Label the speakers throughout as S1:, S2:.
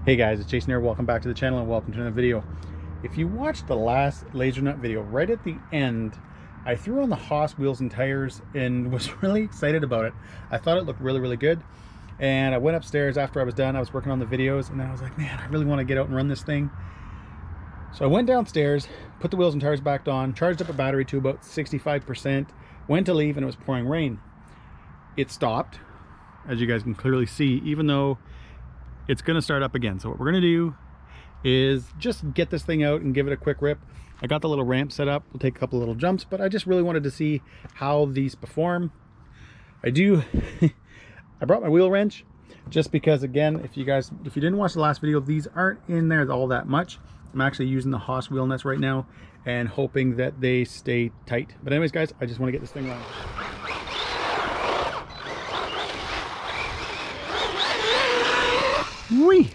S1: Hey guys, it's Jason here. Welcome back to the channel and welcome to another video. If you watched the last Lasernut video, right at the end, I threw on the Haas wheels and tires and was really excited about it. I thought it looked really good. And I went upstairs after I was done. I was working on the videos and then I was like, man, I really want to get out and run this thing. So I went downstairs, put the wheels and tires back on, charged up a battery to about 65%, went to leave and it was pouring rain. It stopped, as you guys can clearly see, even though it's going to start up again. So what we're going to do is just get this thing out and give it a quick rip. I got the little ramp set up. We'll take a couple little jumps, but I just really wanted to see how these perform. I brought my wheel wrench just because, again, if you didn't watch the last video, these aren't in there all that much. I'm actually using the Haas wheel nuts right now and hoping that they stay tight. But anyways, guys, I just want to get this thing running. Whee!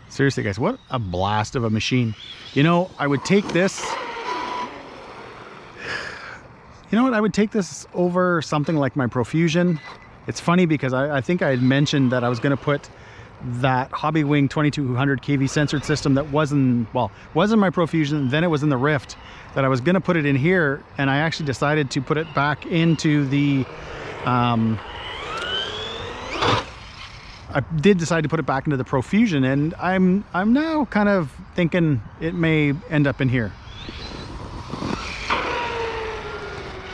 S1: Seriously guys, what a blast of a machine. You know, I would take this, I would take this over something like my Profusion. It's funny because I think I had mentioned that I was going to put that Hobbywing 2200 kV censored system that was in my Profusion, then it was in the Rift, that I was going to put it in here, and I actually decided to put it back into the I did decide to put it back into the Profusion, and I'm now kind of thinking it may end up in here.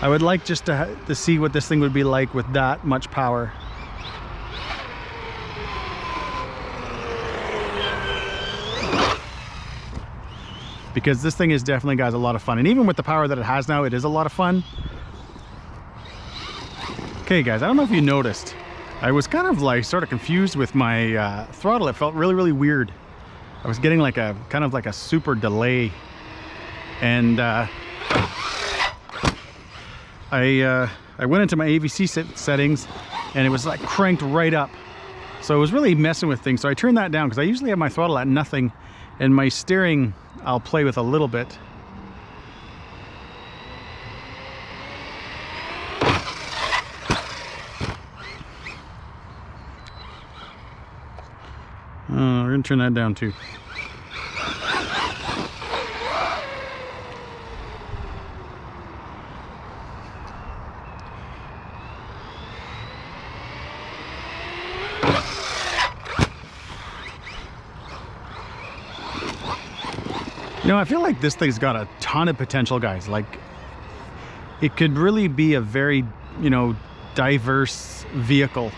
S1: I would like just to see what this thing would be like with that much power. Because this thing is definitely, guys, a lot of fun. And even with the power that it has now, it is a lot of fun. Okay guys, I don't know if you noticed, I was kind of like sort of confused with my throttle. It felt really weird. I was getting like a kind of like a super delay, and I went into my AVC settings and it was like cranked right up, so it was really messing with things. So I turned that down because I usually have my throttle at nothing, and my steering I'll play with a little bit. We're gonna turn that down too. You know, I feel like this thing's got a ton of potential, guys. Like, it could really be a very, diverse vehicle.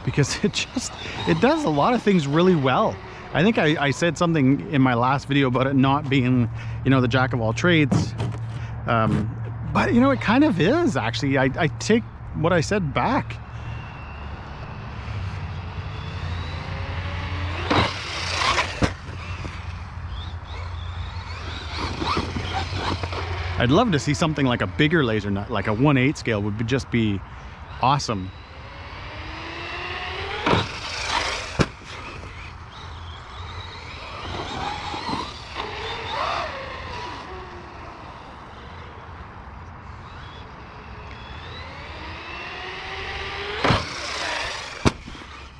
S1: Because it does a lot of things really well. I think I said something in my last video about it not being, the jack of all trades. But, it kind of is, actually. I take what I said back. I'd love to see something like a bigger Lasernut, like a 1/8 scale would just be awesome.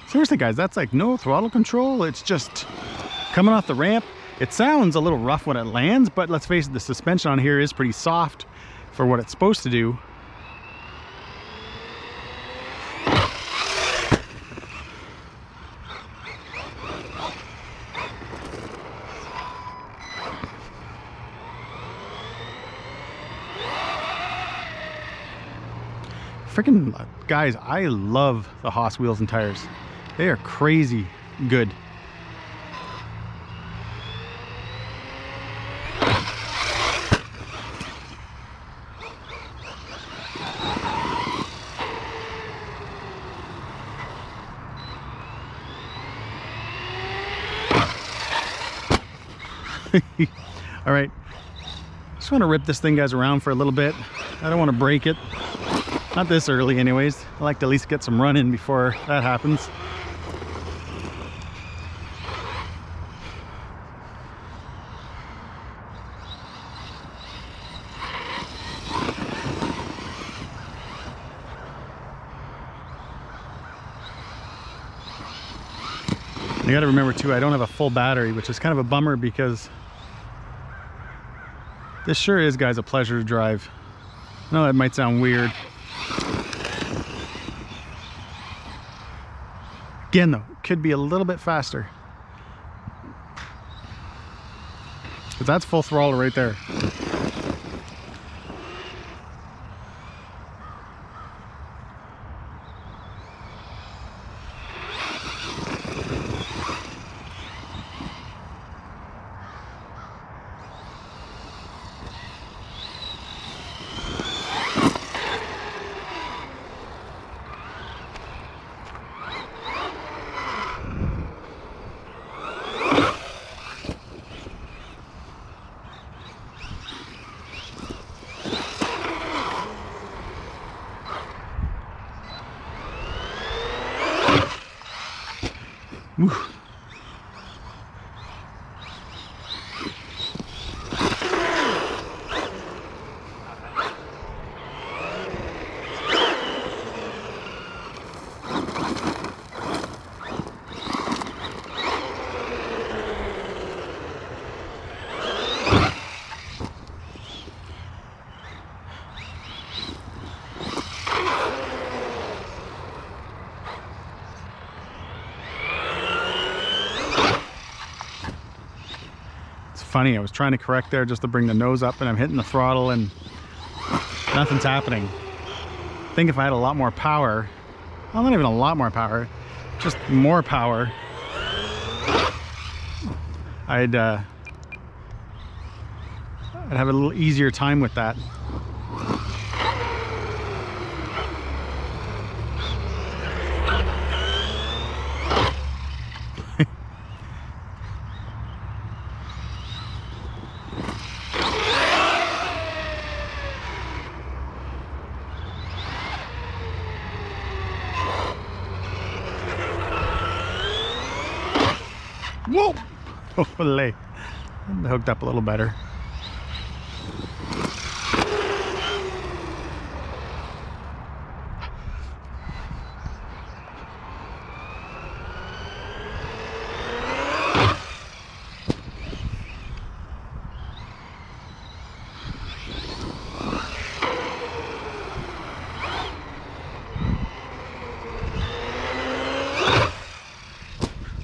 S1: Seriously guys, that's like no throttle control. It's just coming off the ramp. It sounds a little rough when it lands, but let's face it, the suspension on here is pretty soft for what it's supposed to do. Freaking guys, I love the Haas wheels and tires. They are crazy good. All right, just want to rip this thing, guys, around for a little bit. I don't want to break it, not this early anyways. I like to at least get some run in before that happens. You got to remember too, I don't have a full battery, which is kind of a bummer because this sure is, guys, a pleasure to drive. I know that might sound weird. Again though, could be a little bit faster. But that's full throttle right there. Whew. Funny, I was trying to correct there just to bring the nose up and I'm hitting the throttle and nothing's happening. I think if I had a lot more power, well, not even a lot more power, just more power, I'd have a little easier time with that. Whoa! Holy. Hooked up a little better.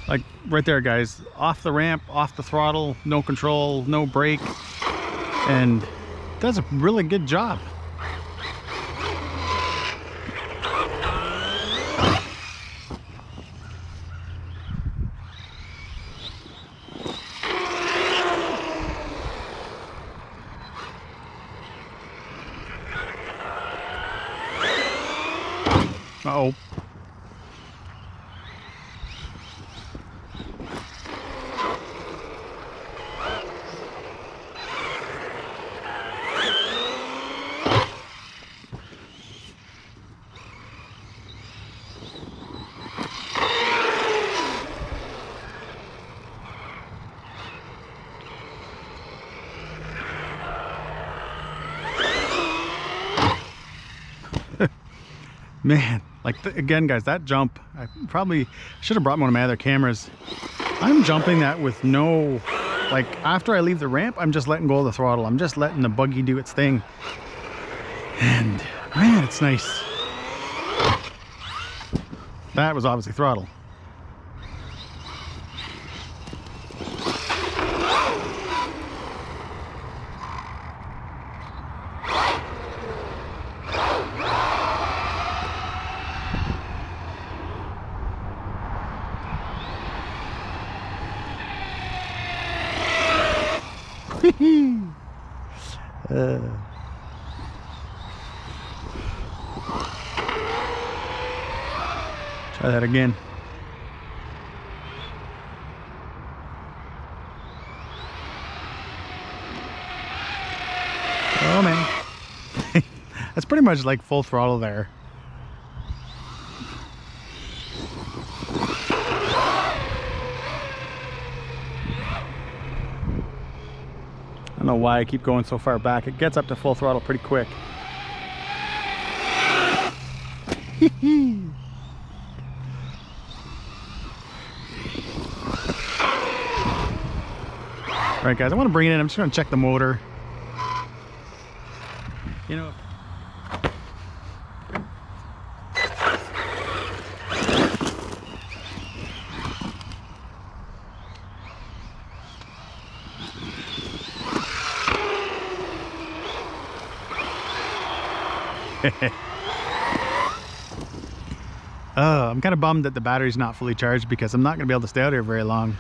S1: Like right there, guys, off the ramp, off the throttle, no control, no brake, and does a really good job. Uh-oh. Man, like again, guys, that jump, I probably should have brought one of my other cameras. I'm jumping that with no, like after I leave the ramp, I'm just letting go of the throttle. I'm just letting the buggy do its thing. And man, it's nice. That was obviously throttle. Try that again. Oh man. That's pretty much like full throttle there. I don't know why I keep going so far back. It gets up to full throttle pretty quick. right, guys, I want to bring it in. I'm just going to check the motor. You know, oh, I'm kind of bummed that the battery's not fully charged because I'm not going to be able to stay out here very long.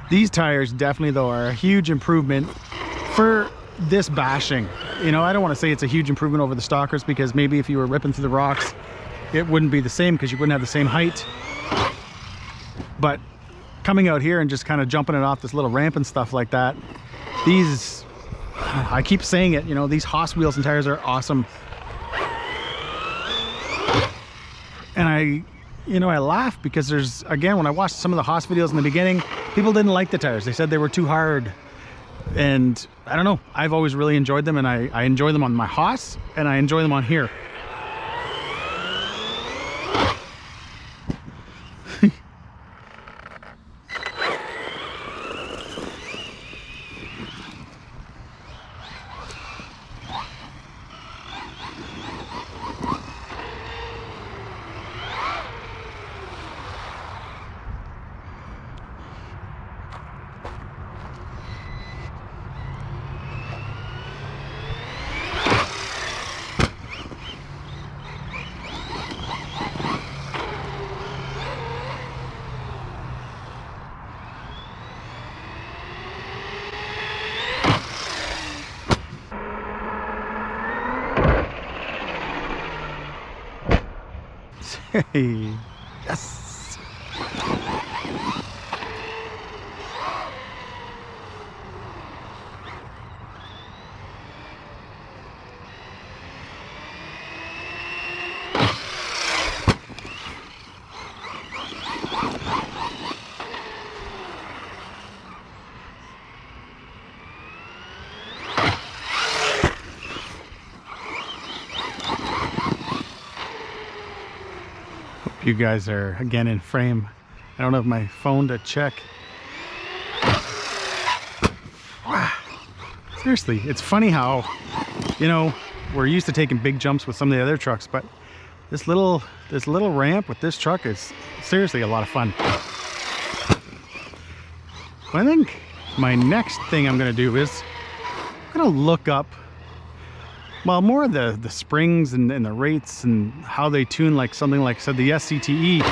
S1: These tires definitely, though, are a huge improvement for this bashing. You know, I don't want to say it's a huge improvement over the stockers because maybe if you were ripping through the rocks, it wouldn't be the same because you wouldn't have the same height. But coming out here and just kind of jumping it off this little ramp and stuff like that, these, I keep saying it, you know, these Haas wheels and tires are awesome. And I laugh because there's, again, when I watched some of the Haas videos in the beginning, people didn't like the tires. They said they were too hard. And I don't know, I've always really enjoyed them, and I enjoy them on my Haas and I enjoy them on here. Hey, yes. You guys are again in frame. I don't have my phone to check. Seriously, it's funny how, you know, we're used to taking big jumps with some of the other trucks, but this little ramp with this truck is seriously a lot of fun. I think my next thing I'm gonna do is I'm gonna look up, well, more of the springs and the rates and how they tune, like something like, said, the SCTE,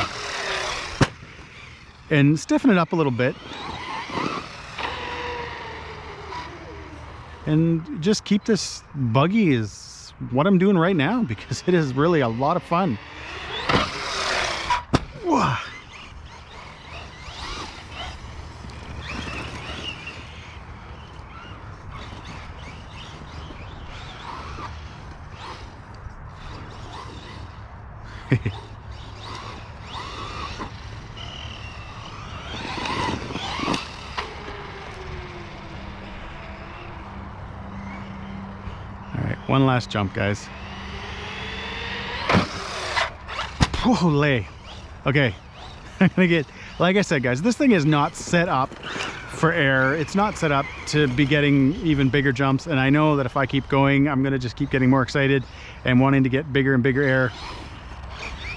S1: and stiffen it up a little bit and just keep this buggy is what I'm doing right now, because it is really a lot of fun. Whoa. Alright, one last jump, guys. Holy. Okay, I'm gonna get, like I said, guys, this thing is not set up for air. It's not set up to be getting even bigger jumps, and I know that if I keep going, I'm gonna just keep getting more excited and wanting to get bigger and bigger air.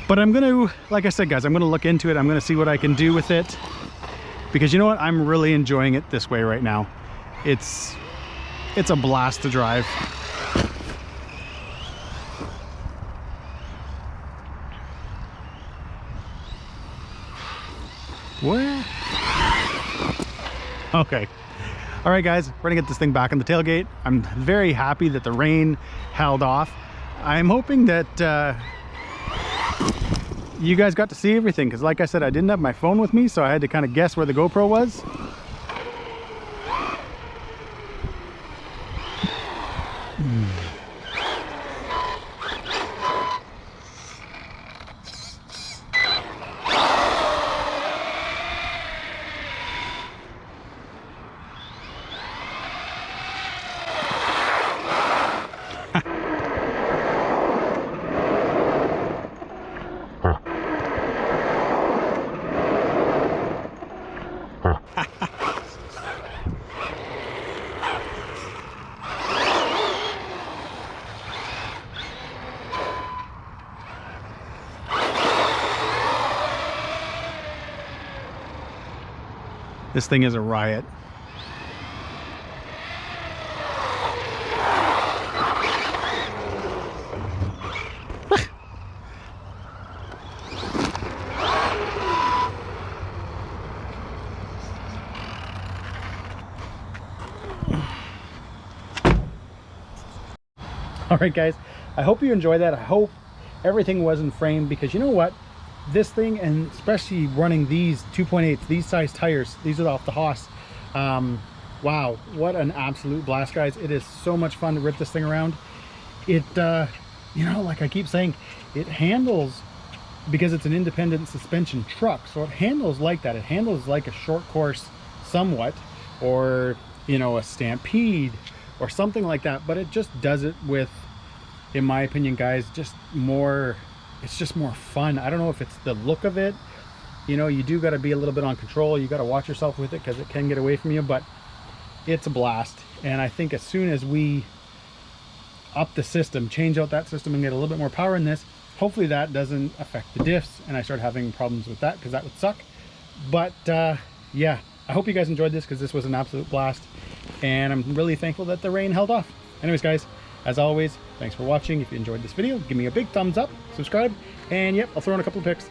S1: But I'm gonna, like I said, guys, I'm gonna look into it. I'm gonna see what I can do with it, because you know what, I'm really enjoying it this way right now. It's a blast to drive. What? Okay. All right, guys, we're gonna get this thing back on the tailgate. I'm very happy that the rain held off. I'm hoping that you guys got to see everything, because like I said, I didn't have my phone with me, so I had to kind of guess where the GoPro was. This thing is a riot. All right, guys, I hope you enjoyed that. I hope everything was in frame, because you know what? This thing, and especially running these 2.8, these size tires, these are off the Haas. Wow, what an absolute blast, guys. It is so much fun to rip this thing around. It, you know, like I keep saying, it handles, because it's an independent suspension truck, so it handles like that. It handles like a short course somewhat, or, you know, a Stampede or something like that, but it just does it with, in my opinion, guys, just more, it's just more fun. I don't know if it's the look of it. You know, you do got to be a little bit on control. You got to watch yourself with it, because it can get away from you, but it's a blast. And I think as soon as we up the system, change out that system and get a little bit more power in this, hopefully that doesn't affect the diffs and I start having problems with that, because that would suck. But yeah, I hope you guys enjoyed this, because this was an absolute blast, and I'm really thankful that the rain held off. Anyways, guys, as always, thanks for watching. If you enjoyed this video, give me a big thumbs up, subscribe, and yep, I'll throw in a couple of pics.